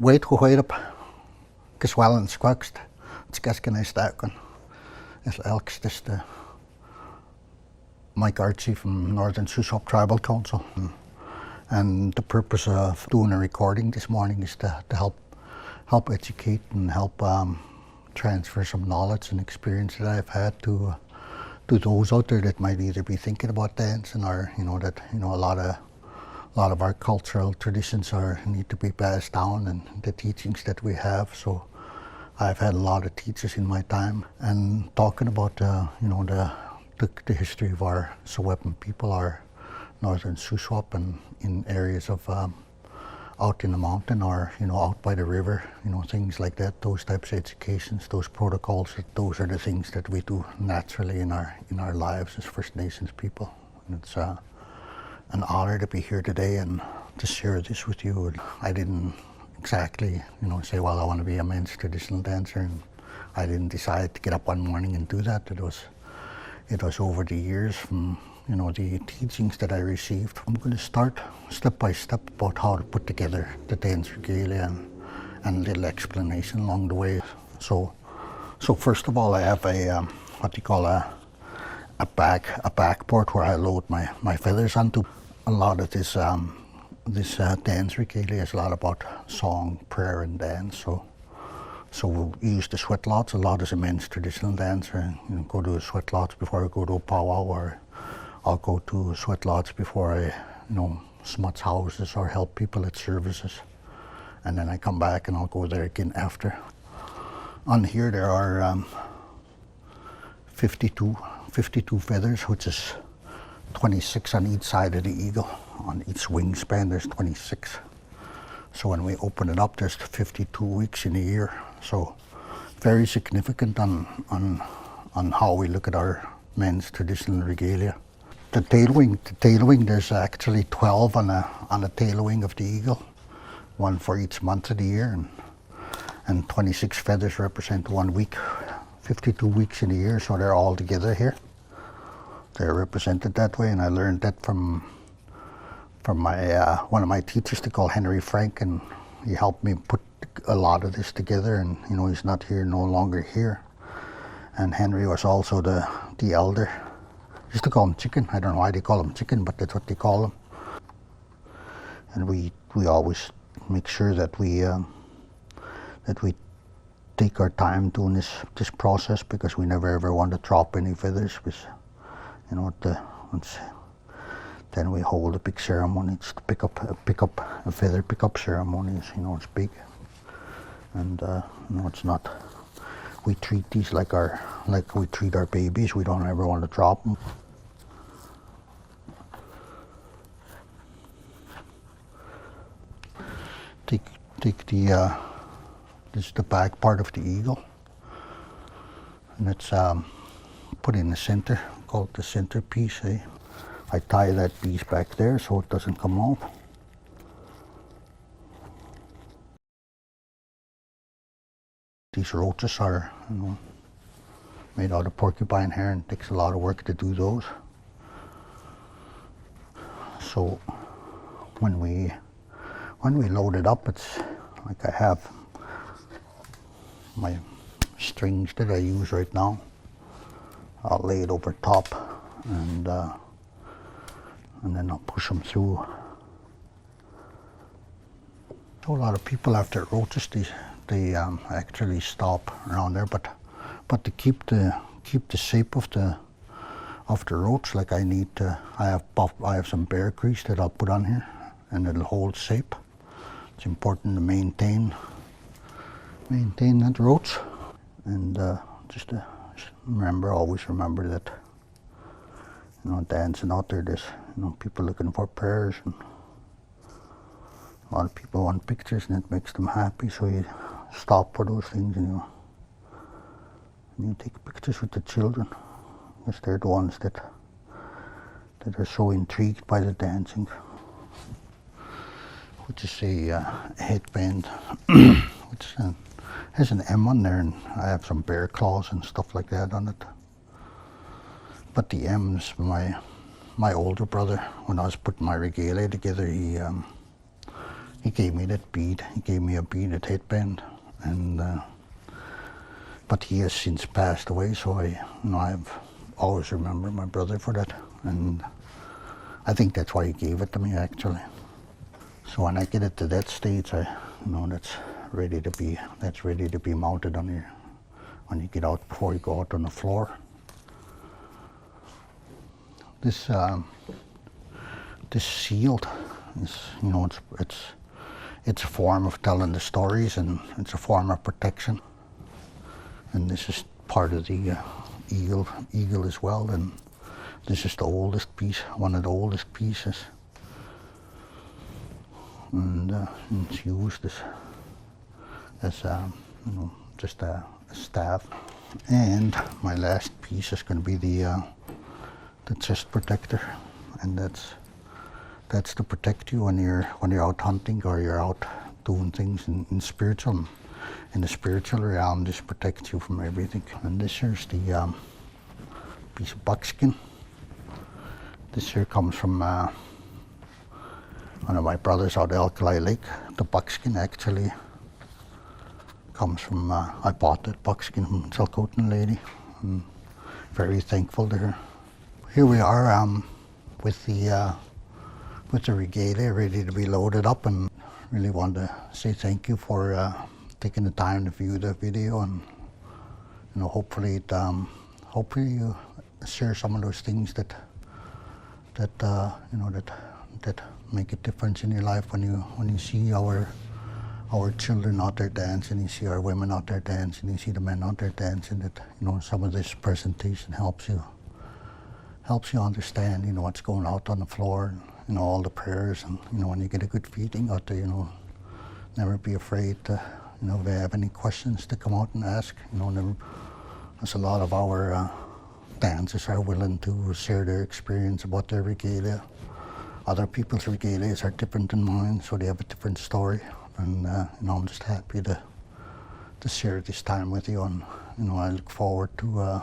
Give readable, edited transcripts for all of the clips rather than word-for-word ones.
wait go wait up geswellen squaxt it's gaskin I stacken it's elks just Mike Archie from Northern Shuswap Tribal Council, and the purpose of doing a recording this morning is to help educate and help transfer some knowledge and experience that I've had to those out there that might either be thinking about dancing or a lot of our cultural traditions need to be passed down, and the teachings that we have. So I've had a lot of teachers in my time, and talking about the history of our Sewepan people, our Northern Shuswap, and in areas of out in the mountain or out by the river, things like that. Those types of educations, those protocols, those are the things that we do naturally in our lives as First Nations people. And it's an honor to be here today and to share this with you. I didn't exactly say, well, I want to be a men's traditional dancer, and I didn't decide to get up one morning and do that. It was over the years from the teachings that I received. I'm going to start step by step about how to put together the dance regalia and a little explanation along the way. So first of all, I have a what you call a backboard where I load my feathers onto. A lot of this dance regalia is a lot about song, prayer, and dance. So we'll use the sweat lodge a lot as a men's traditional dancer. Go to a sweat lodge before I go to a powwow, or I'll go to a sweat lodge before I, smuts houses or help people at services. And then I come back and I'll go there again after. On here there are 52 feathers, which is 26 on each side of the eagle. On each wingspan there's 26. So when we open it up, there's 52 weeks in a year. So very significant on how we look at our men's traditional regalia. The tail wing, there's actually 12 on the tail wing of the eagle, one for each month of the year, and 26 feathers represent 1 week, 52 weeks in a year, so they're all together here. They're represented that way, and I learned that from my one of my teachers they call Henry Frank, and he helped me put a lot of this together. And he's not here, no longer here. And Henry was also the elder. Used to call him Chicken. I don't know why they call him Chicken, but that's what they call him. And we always make sure that we take our time doing this process, because we never ever want to drop any feathers. Because then we hold a big ceremony. It's to pick up a feather pickup ceremony. It's big, and it's not. We treat these like we treat our babies. We don't ever want to drop them. Take this is the back part of the eagle, and it's put in the center, called the centerpiece. I tie that piece back there so it doesn't come off. These roaches are made out of porcupine hair, and it takes a lot of work to do those. So when we load it up, it's like I have my strings that I use right now. I'll lay it over top, and then I'll push them through. So a lot of people after roaches, they actually stop around there, but to keep the shape of the roach, like I have some bear grease that I'll put on here, and it'll hold shape. It's important to maintain that roach, and just to always remember that dancing out there, there's people looking for prayers, and a lot of people want pictures, and it makes them happy. So you stop for those things, and you take pictures with the children, because they're the ones that are so intrigued by the dancing. Which is a headband, which has an M on there, and I have some bear claws and stuff like that on it. But the M's, my older brother, when I was putting my regalia together, he gave me that bead. He gave me a beaded headband, and but he has since passed away. So I've always remembered my brother for that, and I think that's why he gave it to me actually. So when I get it to that stage, that's ready to be mounted on your when you get out before you go out on the floor. This shield is, it's a form of telling the stories, and it's a form of protection. And this is part of the eagle as well. And this is the oldest piece, one of the oldest pieces. And it's used as just a staff. And my last piece is going to be the chest protector, and that's to protect you when you're out hunting or you're out doing things in the spiritual realm. This protects you from everything. And this here's the piece of buckskin. This here comes from one of my brothers out at Alkali Lake. The buckskin actually comes from, I bought that buckskin from Chilcotin lady. I'm very thankful to her. Here we are with the regalia ready to be loaded up, and really want to say thank you for taking the time to view the video, and hopefully you share some of those things that make a difference in your life when you see our children out there dancing, you see our women out there dancing, you see the men out there dancing, that some of this presentation helps you understand what's going out on the floor, and all the prayers, and when you get a good feeding out there, never be afraid to if they have any questions to come out and ask. There's a lot of our dancers are willing to share their experience about their regalia. Other people's regalias are different than mine, so they have a different story, and I'm just happy to share this time with you, and I look forward to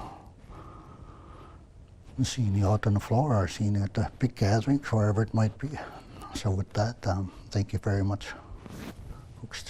seeing you out on the floor, or seeing you at the big gatherings, wherever it might be. So with that, thank you very much. Folks,